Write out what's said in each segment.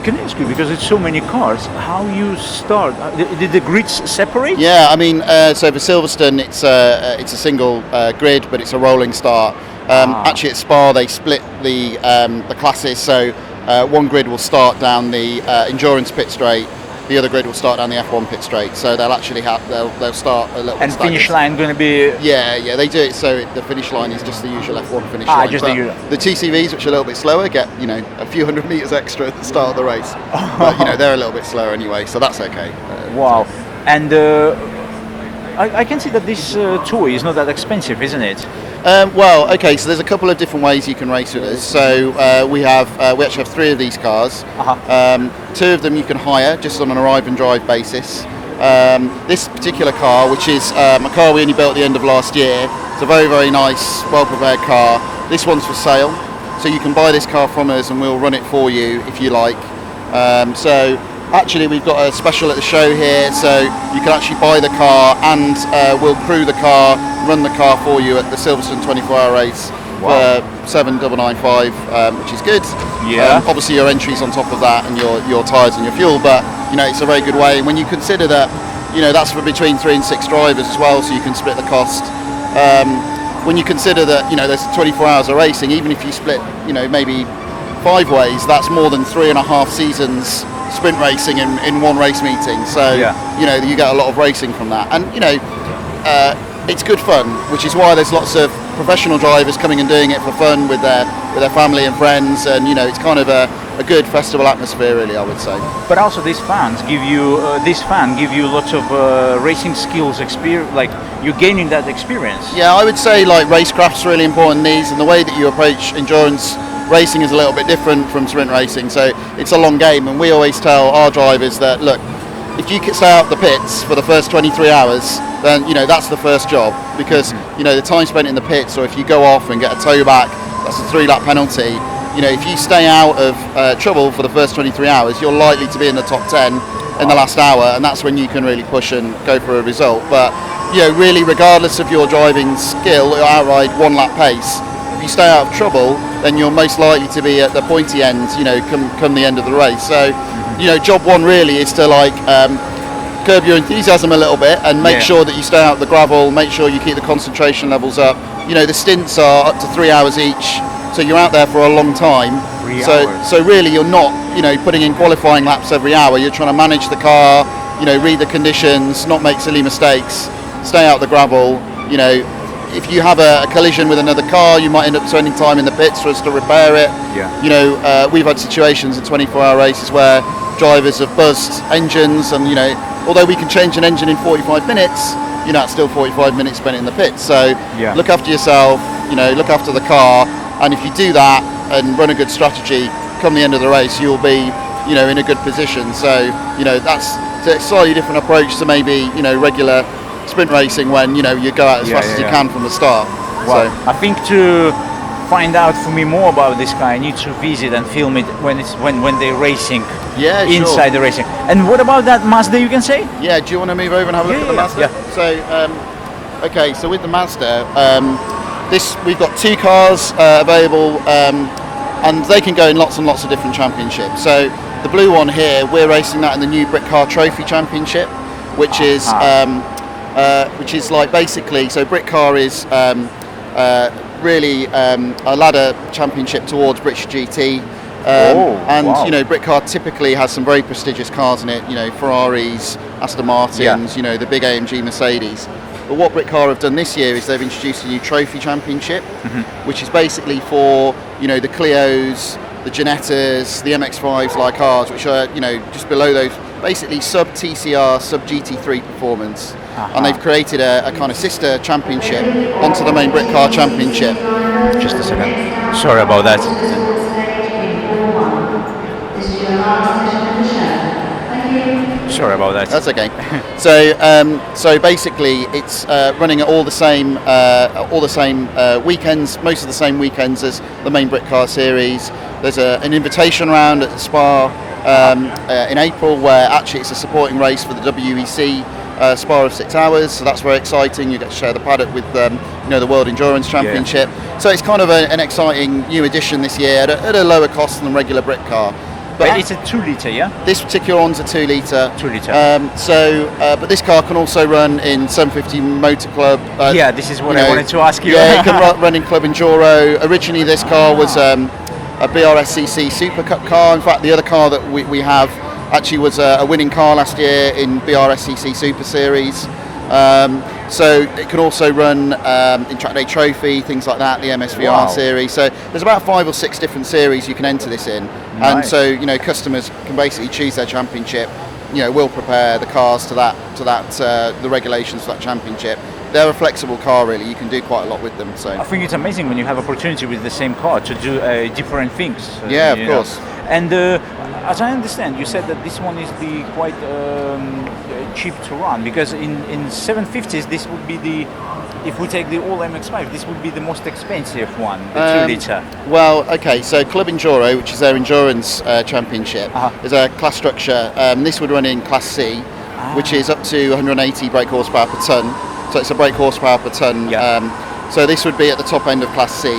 Can I ask you, because it's so many cars, how you start? Did the grids separate? Yeah, I mean, so for Silverstone, it's a single grid, but it's a rolling start. Actually, at Spa, they split the classes, so one grid will start down the endurance pit straight. The other grid will start down the F1 pit straight, so they'll actually they'll start a little. And finish line going to be. Yeah, they do it so the finish line is just the usual F1 finish line. Just the usual. The TCVs, which are a little bit slower, get a few hundred meters extra at the start of the race. But they're a little bit slower anyway, so that's okay. Wow, and I can see that this toy is not that expensive, isn't it? Well, okay, so there's a couple of different ways you can race with us. So we actually have 3 of these cars. 2 of them you can hire just on an arrive and drive basis. This particular car, which is a car we only built at the end of last year, it's a very, very nice, well-prepared car. This one's for sale, so you can buy this car from us and we'll run it for you if you like. So actually we've got a special at the show here, so you can actually buy the car and we'll crew the car, run the car for you at the Silverstone 24-hour race for 7,995, which is good. Yeah. Obviously your entry's on top of that and your tyres and your fuel, but it's a very good way. And when you consider that, that's for between 3 and 6 drivers as well, so you can split the cost. When you consider that, there's 24 hours of racing, even if you split, maybe 5 ways, that's more than 3.5 seasons sprint racing in one race meeting. So you get a lot of racing from that, and it's good fun, which is why there's lots of professional drivers coming and doing it for fun with their family and friends, and it's kind of a good festival atmosphere, really, I would say. But also these fans give you lots of racing skills experience, like you're gaining that experience. Yeah, I would say like racecraft's really important in these, and the way that you approach endurance racing is a little bit different from sprint racing, so it's a long game, and we always tell our drivers that, look, if you stay out the pits for the first 23 hours, then that's the first job, because the time spent in the pits, or if you go off and get a tow back, that's a 3-lap penalty. If you stay out of trouble for the first 23 hours, you're likely to be in the top 10 in the last hour, and that's when you can really push and go for a result. But really, regardless of your driving skill or outright 1-lap pace, if you stay out of trouble, then you're most likely to be at the pointy end, come the end of the race. So, job one really is to curb your enthusiasm a little bit and make sure that you stay out of the gravel, make sure you keep the concentration levels up. The stints are up to 3 hours each, so you're out there for a long time. So really you're not, putting in qualifying laps every hour. You're trying to manage the car, read the conditions, not make silly mistakes, stay out of the gravel. If you have a collision with another car, you might end up spending time in the pits for us to repair it. We've had situations in 24-hour races where drivers have buzzed engines, and although we can change an engine in 45 minutes, it's still 45 minutes spent in the pits. So look after yourself, look after the car, and if you do that and run a good strategy, come the end of the race, you'll be in a good position. So that's a slightly different approach to maybe regular sprint racing, when you go out as fast as you can from the start. Well, so I think to find out for me more about this car, I need to visit and film it when they're racing. Inside the racing. And what about that Mazda, you can say? Yeah, do you want to move over and have a look at the Mazda? So okay, so with the Mazda, we've got 2 cars available, and they can go in lots and lots of different championships. So the blue one here, we're racing that in the new Brit Car Trophy Championship, which is like basically, so Brit Car is really a ladder championship towards British GT. Brit Car typically has some very prestigious cars in it, Ferraris, Aston Martins, the big AMG Mercedes. But what Brit Car have done this year is they've introduced a new trophy championship, which is basically for, the Clios, the Ginettas, the MX-5s like ours, which are, just below those, basically sub-TCR, sub-GT3 performance. And they've created a kind of sister championship onto the main Brit Car Championship. Just a second. Sorry about that. Sorry about that. That's okay. So basically, it's running at all the same weekends, most of the same weekends as the main Brit Car series. There's an invitation round at Spa in April, where actually it's a supporting race for the WEC Spa of 6 hours. So that's very exciting. You get to share the paddock with the World Endurance Championship. So it's kind of an exciting new addition this year at a lower cost than regular Brit Car. But it's a 2-litre, yeah? This particular one's a 2-litre. 2-litre. But this car can also run in 750 Motor Club. Yeah, this is what I wanted to ask you. Yeah, it can run in Club Enduro. Originally, this car was a BRSCC Super Cup car. In fact, the other car that we have actually was a winning car last year in BRSCC Super Series. So it can also run in Track Day Trophy, things like that, the MSVR series. So there's about 5 or 6 different series you can enter this in. Nice. And so, you know, customers can basically choose their championship. You know, we'll prepare the cars to the regulations for that championship. They're a flexible car, really. You can do quite a lot with them. So I think it's amazing when you have opportunity with the same car to do different things. Yeah, of course. And as I understand, you said that this one is quite cheap to run, because in 750s this would be if we take the all MX-5, this would be the most expensive one, the 2-litre. Well, okay, so Club Enduro, which is their endurance championship, is a class structure. This would run in Class C, which is up to 180 brake horsepower per tonne. So it's a brake horsepower per tonne. Yeah. So this would be at the top end of Class C.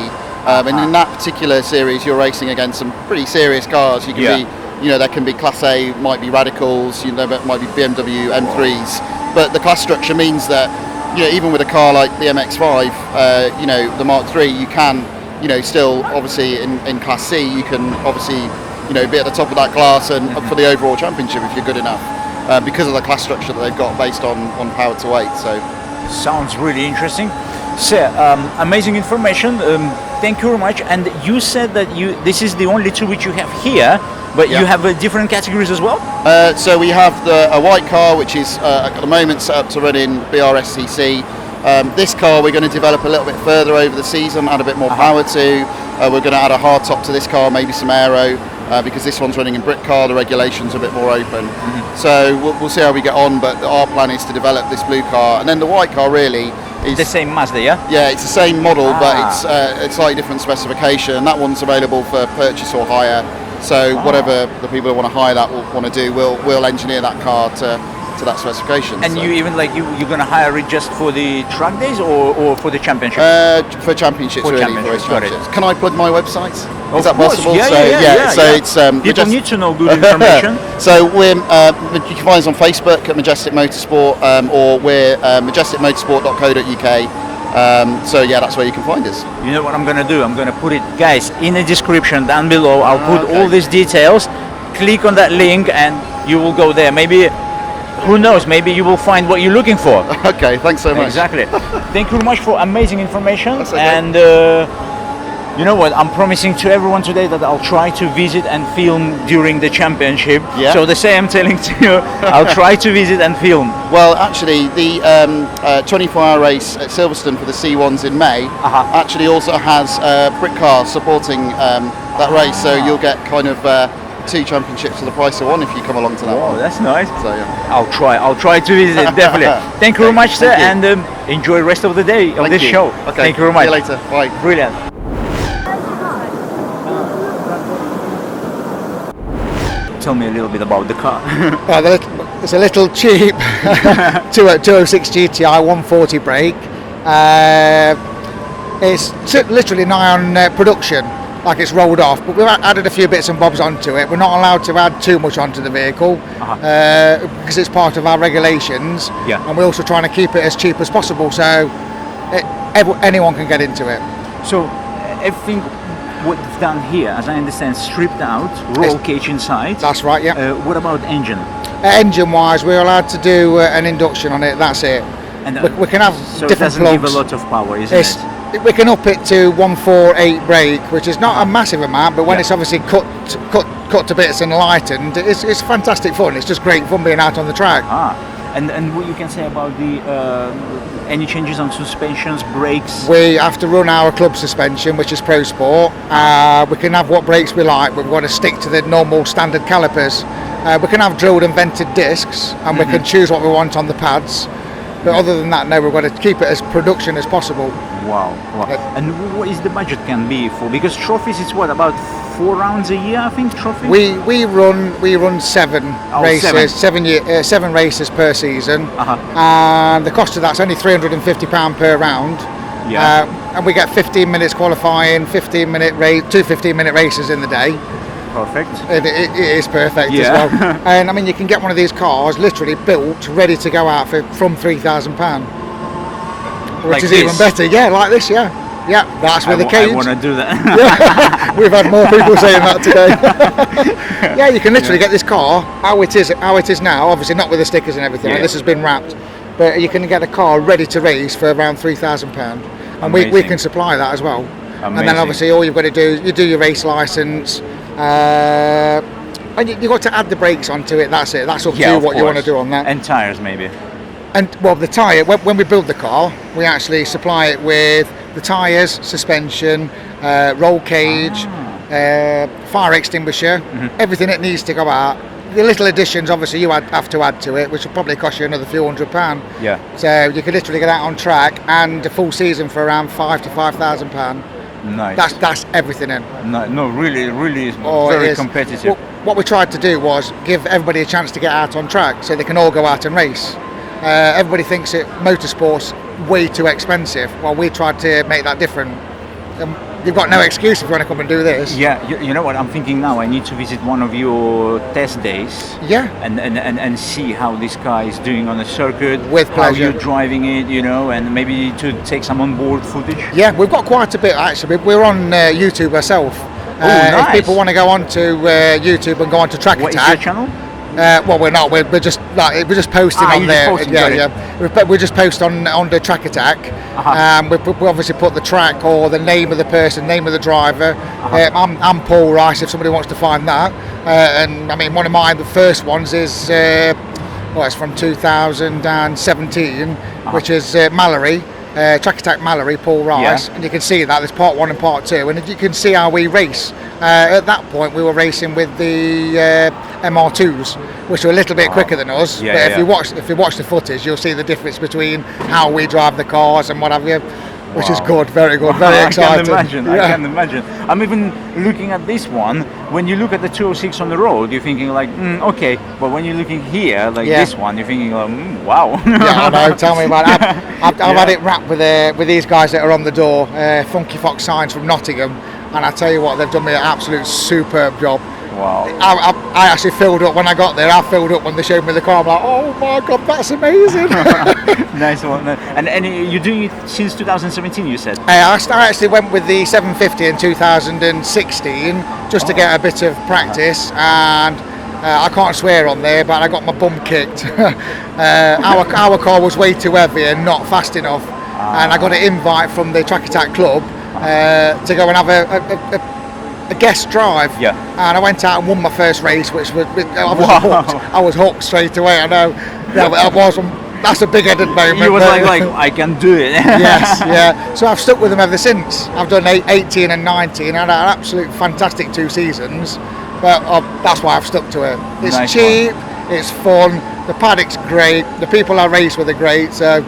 And in that particular series, you're racing against some pretty serious cars. You can be, you know, there can be Class A, might be Radicals, you know, there might be BMW M3s. But the class structure means that, you know, even with a car like the MX-5, you know, the Mark III, you can, you know, still obviously in Class C, you can obviously, you know, be at the top of that class and up for the overall championship if you're good enough, because of the class structure that they've got based on power to weight. So sounds really interesting. So amazing information. Thank you very much. And you said that this is the only 2 which you have here, but you have different categories as well? So we have a white car, which is at the moment set up to run in BRSCC. This car we're going to develop a little bit further over the season, add a bit more power to. We're going to add a hard top to this car, maybe some aero, because this one's running in brick car, the regulations are a bit more open. So we'll see how we get on, but our plan is to develop this blue car. And then the white car really is the same Mazda, yeah? Yeah, it's the same model, but it's a slightly different specification. And that one's available for purchase or hire. So whatever the people who want to hire that will want to do, we'll engineer that car to that specification. And you even you're going to hire it just for the track days or for the championship? For championships, for really. Championships, For championships. Can I plug my website? Is that course. possible? Yeah. So it's people need to know good information. So you can find us on Facebook at Majestic Motorsport, or we're majesticmotorsport.co.uk. So yeah, that's where you can find us. You know what I'm going to do? I'm going to put it, guys, in the description down below. I'll put all these details. Click on that link and you will go there. Maybe, who knows, maybe you will find what you're looking for. Okay, thanks so much. Exactly. Thank you very much for amazing information. That's okay. And you know what, I'm promising to everyone today that I'll try to visit and film during the championship. Yeah. So the same I'm telling to you, I'll try to visit and film. Well, actually, the 24-hour race at Silverstone for the C1s in May actually also has brick cars supporting that race. So you'll get kind of 2 championships for the price of 1 if you come along to that one. That's nice. So yeah. I'll try to visit it, definitely. Thank you very much, sir, and enjoy the rest of the day of this show. Okay. Thank you very much. See you later. Bye. Brilliant. Tell me a little bit about the car. It's a little cheap 206 GTI 140 brake. It's literally nigh on production, like it's rolled off, but we've added a few bits and bobs onto it. We're not allowed to add too much onto the vehicle because it's part of our regulations, and we're also trying to keep it as cheap as possible so anyone can get into it. So everything what you've done here, as I understand, stripped out, roll cage inside. That's right, yeah. What about engine? Engine wise, we're allowed to do an induction on it, that's it. And we can have different it doesn't give a lot of power, isn't it? We can up it to 148 brake, which is not a massive amount, but when it's obviously cut to bits and lightened, it's fantastic fun. It's just great fun being out on the track. And what you can say about the any changes on suspensions, brakes? We have to run our club suspension, which is Pro Sport. We can have what brakes we like, but we've got to stick to the normal standard calipers. We can have drilled and vented discs, and we can choose what we want on the pads. But other than that, no, we've got to keep it as production as possible. Wow. And what is the budget can be for? Because trophies, it's what, about 4 rounds a year, I think, trophies? We run 7 races, 7 races per season, and the cost of that's only £350 per round. And we get 15 minutes qualifying, 15-minute race, 2 15-minute races in the day. perfect. It is perfect Yeah. as well. And I mean, you can get one of these cars literally built, ready to go out from £3,000, which Like is this? even better. Yeah, like this. Yeah, that's with the cage. I want to do that. Yeah. We've had more people saying that today. Yeah, you can literally get this car how it is now. Obviously not with the stickers and everything. Yeah. This has been wrapped, but you can get a car ready to race for around £3,000, and we Amazing. can supply that as well. And then Amazing. obviously all you've got to do, you do your race license, and you've got to add the brakes onto it. That's it. That's up to you of what you want to course. do on that. And tires maybe. And well, the tyre, when we build the car, we actually supply it with the tyres, suspension, roll cage, fire extinguisher, everything that needs to go out. The little additions, obviously, you have to add to it, which will probably cost you another few £100. Yeah. So you could literally get out on track and a full season for around £5,000 to £5,000. Nice. That's everything in. No, really Oh, it very is. competitive. What we tried to do was give everybody a chance to get out on track, so they can all go out and race. Everybody thinks that motorsport's way too expensive. Well, we tried to make that different. You've got no excuse if you want to come and do this. Yeah, you know what? I'm thinking now. I need to visit one of your test days. Yeah. And see how this car is doing on the circuit. With how pleasure. you're driving it, and maybe to take some onboard footage. Yeah, we've got quite a bit actually. We're on YouTube ourselves. Nice. If people want to go onto YouTube and go onto Track What is Attack. your channel? Well, we're not. We're just posting on you're just there. posting, got it. Yeah. We just post on the Track Attack. We obviously put the track or the name of the person, name of the driver. I'm Paul Rice. If somebody wants to find that, and I mean, one of the first ones is it's from 2017, which is Mallory. Track Attack Mallory, Paul Rice, and you can see that there's part 1 and part 2, and you can see how we race. At that point, we were racing with the MR2s, which were a little bit quicker than us. Yeah, but yeah. if you watch the footage, you'll see the difference between how we drive the cars and what have you, which is good, very good, very exciting. I can imagine. I'm even looking at this one. When you look at the 206 on the road, you're thinking like, okay. But when you're looking here, like this one, you're thinking, wow. Yeah, I know. Tell me about it. I've had it wrapped with these guys that are on the door, Funky Fox Signs from Nottingham, and I tell you what, they've done me an absolute superb job. Wow. I actually filled up when I got there. I filled up when they showed me the car. I'm like, oh my god, that's amazing. Nice one. And you're doing it since 2017, you said? I actually went with the 750 in 2016 just to get a bit of practice, and I can't swear on there, but I got my bum kicked. Our car was way too heavy and not fast enough, and I got an invite from the Track Attack Club to go and have a guest drive. Yeah. And I went out and won my first race, which was hooked. I was hooked straight away. I know. That's a big-headed moment. You was like I can do it. Yes, yeah. So I've stuck with them ever since. I've done 18 and 19, and I had an absolute fantastic 2 seasons. But that's why I've stuck to it. It's Nice cheap, it's fun, the paddock's great, the people I race with are great. So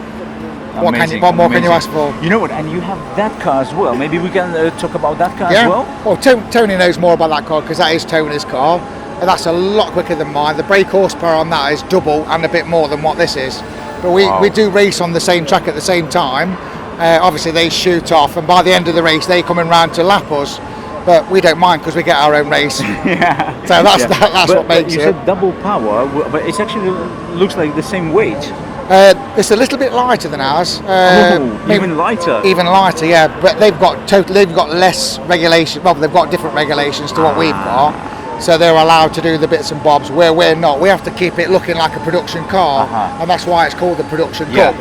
what more can you ask for? You know what? And you have that car as well. Maybe we can talk about that car as well. Well, Tony knows more about that car because that is Tony's car. And that's a lot quicker than mine. The brake horsepower on that is double and a bit more than what this is. But we do race on the same track at the same time. Obviously they shoot off, and by the end of the race they come in round to lap us. But we don't mind because we get our own race. Yeah. So that's what makes you it. said double power, but it actually looks like the same weight. It's a little bit lighter than ours. Even lighter. Even lighter, yeah. But they've got less regulation. Well, they've got different regulations to what we've got. So they're allowed to do the bits and bobs where we're not. We have to keep it looking like a production car, and that's why it's called the Production Cup.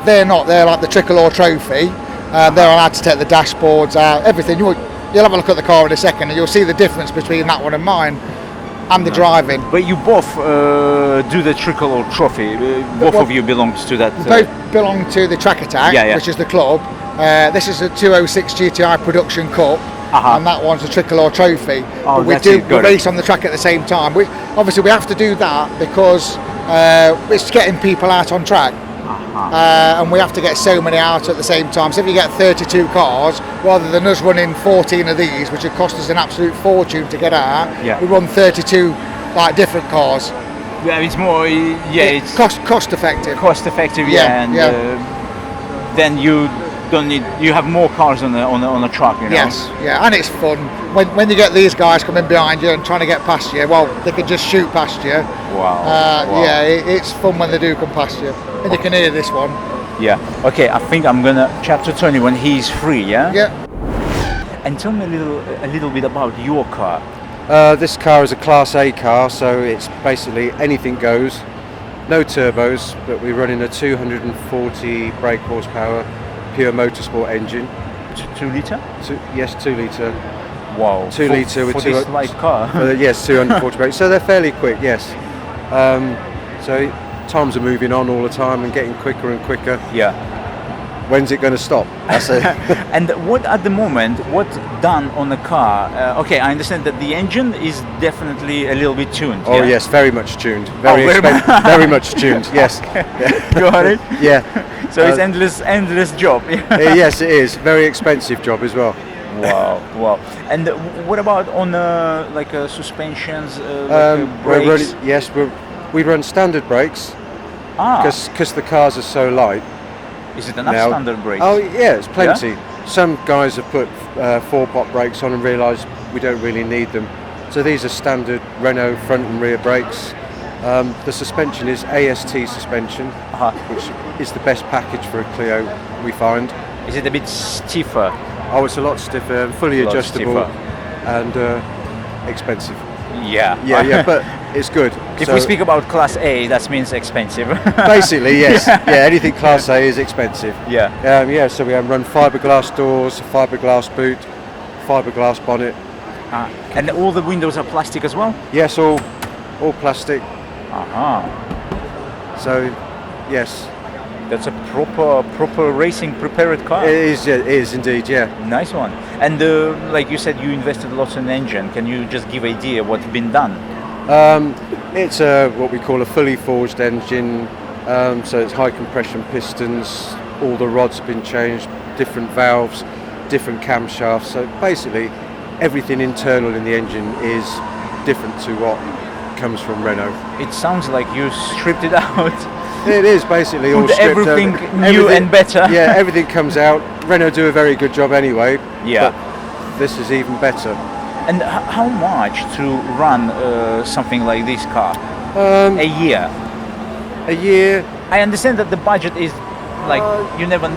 They're not. They're like the Tricolor Trophy. They're allowed to take the dashboards out, everything. You'll have a look at the car in a second, and you'll see the difference between that one and mine, and the driving. But you both do the Tricolor Trophy. Both of you belongs to that. Both belong to the Track Attack, which is the club. This is the 206 GTI Production Cup. And that one's a Tricolor Trophy. Oh, but we race on the track at the same time. Obviously we have to do that because it's getting people out on track. And we have to get so many out at the same time. So if you get 32 cars, rather than us running 14 of these, which would cost us an absolute fortune to get out, we run 32 like different cars. Yeah, it's more. It's cost effective. Cost effective, and then you don't need. You have more cars on the track, you know. Yes, yeah, and it's fun when you get these guys coming behind you and trying to get past you. Well, they can just shoot past you. Wow. Yeah, it's fun when they do come past you, and you can hear this one. Yeah. Okay, I think I'm gonna chat to Tony when he's free. Yeah. Yeah. And tell me a little bit about your car. This car is a Class A car, so it's basically anything goes. No turbos, but we run in a 240 brake horsepower pure Motorsport engine. 2 liter? Yes, 2 litre. Wow. 2 litre with for this light car. Yes, 240 brake. So they're fairly quick. Yes. So times are moving on all the time and getting quicker and quicker. Yeah. When's it going to stop? That's it. And what at the moment, what done on the car? Okay, I understand that the engine is definitely a little bit tuned. Oh yeah? yes, very much tuned. Very Very much tuned. Yes. Got it. Yeah. So it's endless job. Yes, it is. Very expensive job as well. Wow. And what about on suspensions, brakes? brakes? We run standard brakes because the cars are so light. Is it enough standard brakes? Oh yeah, it's plenty. Yeah? Some guys have put 4-pot brakes on and realised we don't really need them. So these are standard Renault front and rear brakes. The suspension is AST suspension, which is the best package for a Clio, we find. Is it a bit stiffer? Oh, it's a lot stiffer, fully adjustable, and expensive. Yeah. But it's good. If we speak about Class A, that means expensive. Basically, yes. Yeah, anything Class A is expensive. Yeah. So we run fiberglass doors, fiberglass boot, fiberglass bonnet. And all the windows are plastic as well? Yes, all plastic. So, yes. That's a proper racing prepared car. It is indeed, yeah. Nice one. And like you said, you invested lots in engine. Can you just give idea what's been done? It's what we call a fully forged engine. So it's high compression pistons. All the rods have been changed. Different valves, different camshafts. So basically, everything internal in the engine is different to what comes from Renault. It sounds like you stripped it out. It is basically all stripped everything out. New and better. Yeah, everything comes out. Renault do a very good job anyway. Yeah. But this is even better. And how much to run something like this car? A year. A year. I understand that the budget is like you never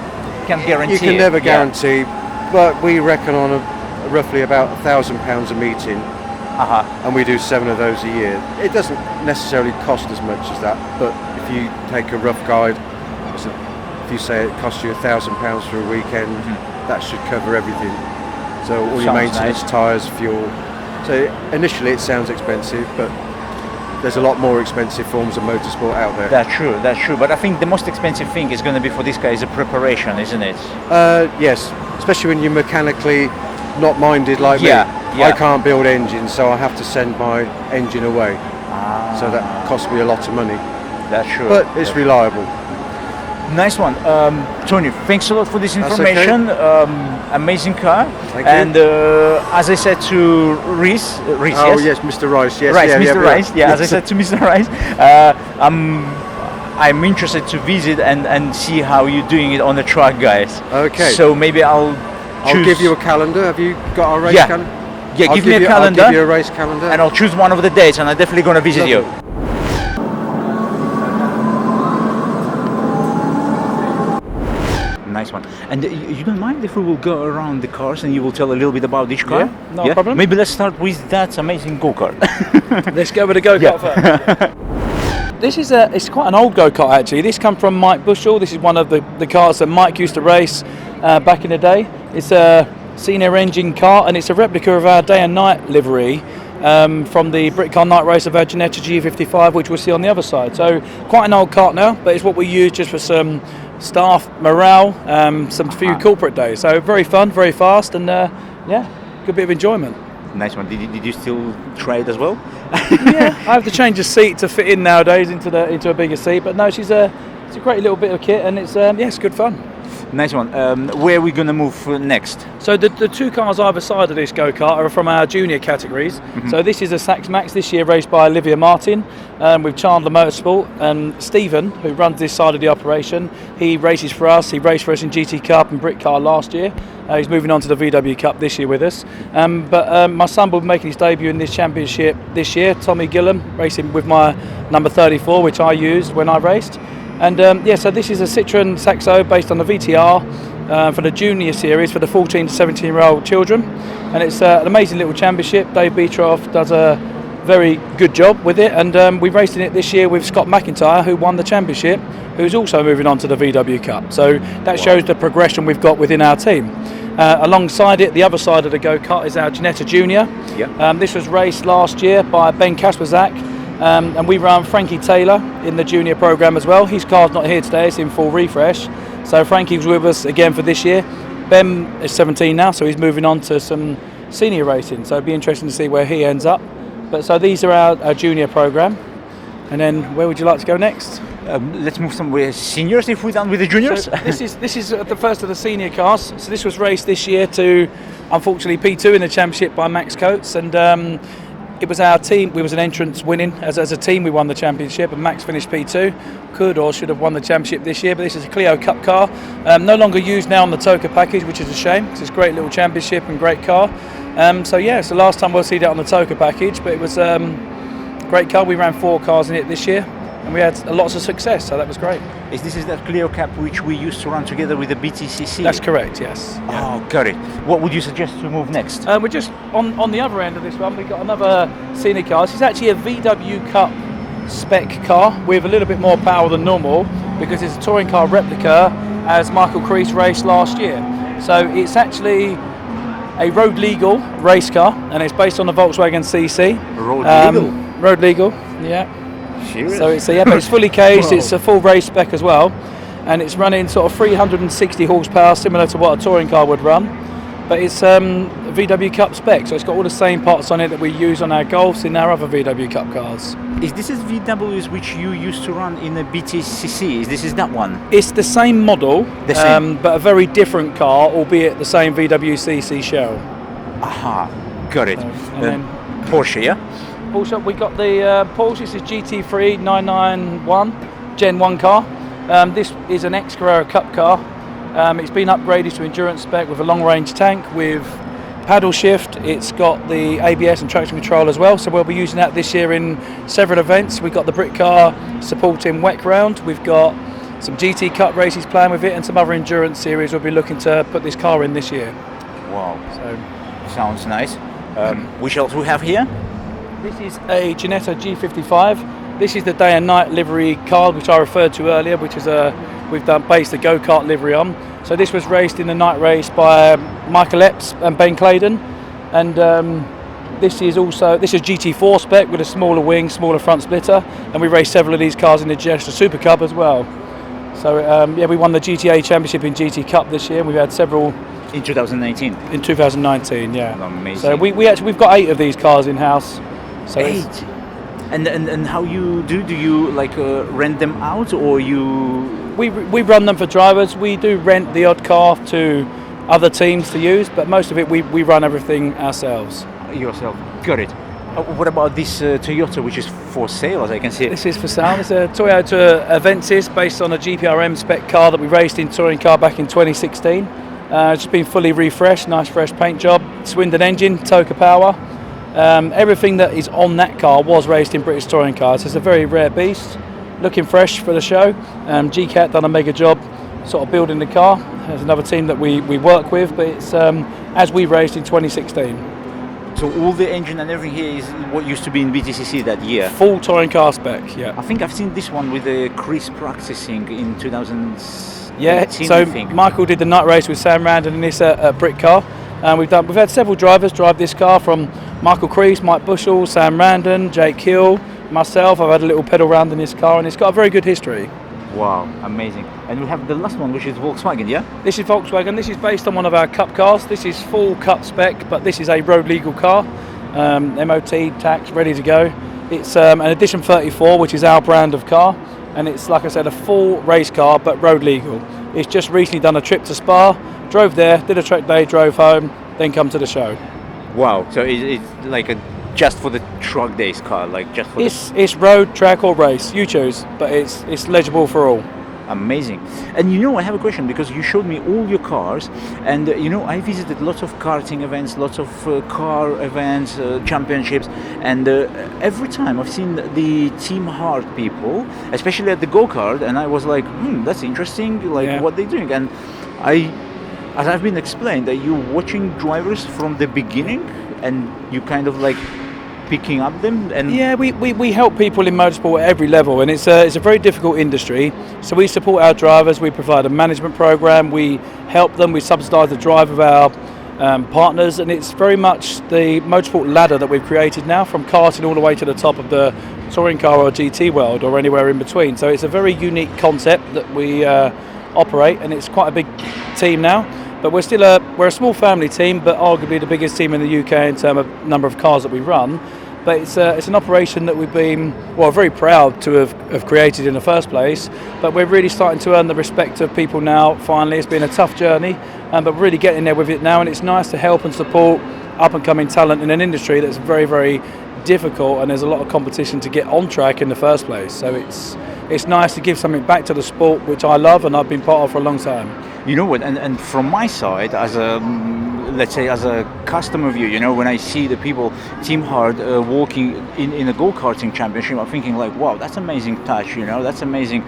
can guarantee. You can never guarantee, but we reckon on roughly about £1,000 a meeting. And we do 7 of those a year. It doesn't necessarily cost as much as that, but if you take a rough guide, if you say it costs you £1,000 for a weekend, that should cover everything. So all your maintenance, tyres, fuel. So initially it sounds expensive, but there's a lot more expensive forms of motorsport out there. That's true. But I think the most expensive thing is going to be for this guy is a preparation, isn't it? Yes, especially when you're mechanically not minded like me. I can't build engines, so I have to send my engine away. So that costs me a lot of money. That's true. But it's reliable. Nice one. Tony, thanks a lot for this information. Okay. Amazing car. Thank and you. As I said to Reese, oh yes, Mr. Rice, yes. Mr. Rice, yeah. As I said to Mr. Rice, I'm interested to visit and see how you're doing it on the track, guys. Okay. So maybe I'll give you a calendar. Have you got a race calendar? Yeah, give me a calendar. I'll give you a race calendar. And I'll choose one of the dates, and I'm definitely going to visit you. Nice one. And you don't mind if we will go around the cars and you will tell a little bit about each car? Yeah, no problem. Maybe let's start with that amazing go-kart. Let's go with the go-kart first. This is it's quite an old go-kart actually. This comes from Mike Bushell. This is one of the cars that Mike used to race back in the day. It's a senior engine car and it's a replica of our day and night livery from the Britcar night race of our Ginetta G55, which we'll see on the other side. So quite an old kart now, but it's what we use just for some staff morale, some few corporate days. So very fun, very fast, and good bit of enjoyment. Nice one. Did you still try it as well? Yeah, I have to change the seat to fit in nowadays into a bigger seat. But no, it's a great little bit of kit, and it's good fun. Nice one. Where are we going to move next? So the two cars either side of this go-kart are from our junior categories. So this is a Sax Max this year, raced by Olivia Martin with Chandler Motorsport. And Stephen, who runs this side of the operation, he races for us. He raced for us in GT Cup and Brit Car last year. He's moving on to the VW Cup this year with us. But my son will be making his debut in this championship this year. Tommy Gillam, racing with my number 34, which I used when I raced. And so this is a Citroen Saxo based on the VTR for the junior series for the 14 to 17-year-old children. And it's an amazing little championship. Dave Beetroff does a very good job with it. And we raced in it this year with Scott McIntyre, who won the championship, who's also moving on to the VW Cup. So that shows the progression we've got within our team. Alongside it, the other side of the go-kart is our Ginetta Junior. This was raced last year by Ben Kasperzak. And we run Frankie Taylor in the junior program as well. His car's not here today, it's in full refresh. So Frankie was with us again for this year. Ben is 17 now, so he's moving on to some senior racing. So it'd be interesting to see where he ends up. But so these are our junior program. And then where would you like to go next? Let's move somewhere seniors if we're done with the juniors. So this is the first of the senior cars. So this was raced this year to, unfortunately, P2 in the championship by Max Coates. And it was our team. We was an entrance winning as a team. We won the championship, and Max finished P2. Could or should have won the championship this year, but this is a Clio Cup car. No longer used now on the Toka package, which is a shame because it's a great little championship and great car. It's the last time we'll see that on the Toka package, but it was a great car. We ran 4 cars in it this year, and we had lots of success, so that was great. This is that Clio Cup which we used to run together with the BTCC? That's correct, yes. Oh, got it. What would you suggest to move next? We're just on the other end of this one. We've got another senior car. This is actually a VW Cup spec car with a little bit more power than normal because it's a touring car replica as Michael Crease raced last year. So it's actually a road legal race car, and it's based on the Volkswagen CC. Road legal? Road legal, yeah. Serious? So it's fully caged. It's a full race spec as well, and it's running sort of 360 horsepower, similar to what a touring car would run. But it's VW Cup spec, so it's got all the same parts on it that we use on our Golfs in our other VW Cup cars. Is this VWs which you used to run in a BTCC? Is that one? It's the same model, the same. But a very different car, albeit the same VW CC shell. Aha, got it. And then Porsche, yeah? Porsche, we got the Porsche. This is GT3 991 Gen 1 car. This is an ex-Carrera Cup car. It's been upgraded to endurance spec with a long-range tank with paddle shift. It's got the ABS and traction control as well, so we'll be using that this year in several events. We've got the Brit Car supporting WEC round. We've got some GT Cup races planned with it, and some other endurance series. We'll be looking to put this car in this year. Wow, so sounds nice. Which else we have here? This is a Ginetta G55. This is the day and night livery car which I referred to earlier, which is we've based the go-kart livery on. So this was raced in the night race by Michael Epps and Ben Claydon, and this is GT4 spec with a smaller wing, smaller front splitter, and we raced several of these cars in the Ginetta Super Cup as well. So we won the GTA Championship in GT Cup this year, and we've had several in 2019. In 2019, yeah. Amazing. So we've got 8 of these cars in house. So 8. And how you do you like rent them out, or you? We run them for drivers. We do rent the odd car to other teams to use, but most of it we run everything ourselves. Yourself, got it. What about this Toyota, which is for sale, as I can see? This is for sale. It's a Toyota Avensis based on a GPRM spec car that we raced in touring car back in 2016. It's just been fully refreshed, nice fresh paint job, Swindon engine, Toka power. Everything that is on that car was raced in British touring cars. It's a very rare beast, looking fresh for the show. GCAT done a mega job sort of building the car. There's another team that we work with, but it's as we raced in 2016. So all the engine and everything here is what used to be in BTCC that year? Full touring car spec, yeah. I think I've seen this one with the Chris practicing in 2018, yeah, so I think. Michael did the night race with Sam Randon in this Brit car. We've had several drivers drive this car, from Michael Crease, Mike Bushell, Sam Randon, Jake Hill, myself. I've had a little pedal round in this car, and it's got a very good history. Wow, amazing. And we have the last one, which is Volkswagen, yeah? This is Volkswagen. This is based on one of our Cup cars. This is full Cup spec, but this is a road legal car. MOT, tax, ready to go. It's an Edition 34, which is our brand of car. And it's, like I said, a full race car, but road legal. It's just recently done a trip to Spa, drove there, did a track day, drove home, then come to the show. Wow. So it's like just for the truck days car, like just for It's road, track or race, you choose, but it's legible for all. Amazing. And I have a question, because you showed me all your cars, and I visited lots of karting events, lots of car events, championships, and every time I've seen the Team Hard people, especially at the go-kart, and I was like, that's interesting, like what they're doing. And as I've been explained, that you're watching drivers from the beginning, and you kind of like picking up them. And we help people in motorsport at every level, and it's a very difficult industry. So we support our drivers, we provide a management program, we help them, we subsidise the drive of our partners, and it's very much the motorsport ladder that we've created now, from karting all the way to the top of the touring car or GT world, or anywhere in between. So it's a very unique concept that we operate, and it's quite a big team now. But we're a small family team, but arguably the biggest team in the UK in terms of number of cars that we run. But it's an operation that we've been very proud to have created in the first place. But we're really starting to earn the respect of people now. Finally, it's been a tough journey, but really getting there with it now. And it's nice to help and support up and coming talent in an industry that's very, very difficult, and there's a lot of competition to get on track in the first place. So it's nice to give something back to the sport, which I love and I've been part of for a long time. You know what, and from my side, as a, let's say, as a customer view, when I see the people, Team Hard, walking in a go-karting championship, I'm thinking like, wow, that's amazing touch, that's amazing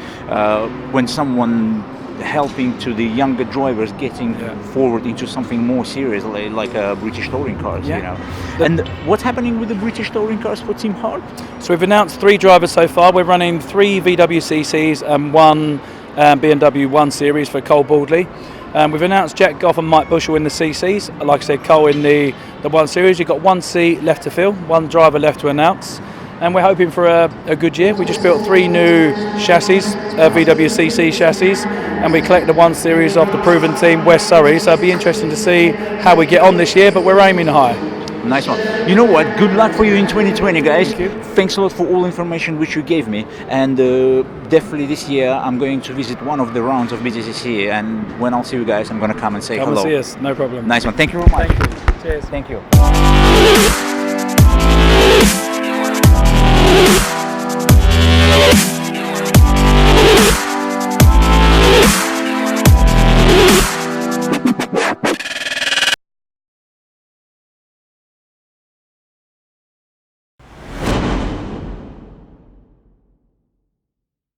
when someone helping to the younger drivers getting forward into something more serious, like British touring cars, And what's happening with the British touring cars for Team Hard? So we've announced 3 drivers so far. We're running 3 VWCCs and 1 BMW 1 Series for Cole Baldley. We've announced Jack Goff and Mike Bushell in the CCs. Like I said, Cole in the 1 Series. You've got 1 seat left to fill, 1 driver left to announce. And we're hoping for a good year. We just built 3 new chassis, VWCC chassis, and we collect the 1 Series off the proven team, West Surrey. So it'll be interesting to see how we get on this year, but we're aiming high. Nice one. You know what? Good luck for you in 2020, guys. Thank you. Thanks a lot for all the information which you gave me. And definitely this year I'm going to visit one of the rounds of BTCC. And when I'll see you guys, I'm going to come and say hello. Come and see us. No problem. Nice one. Thank you very much. Thank you. Cheers. Thank you.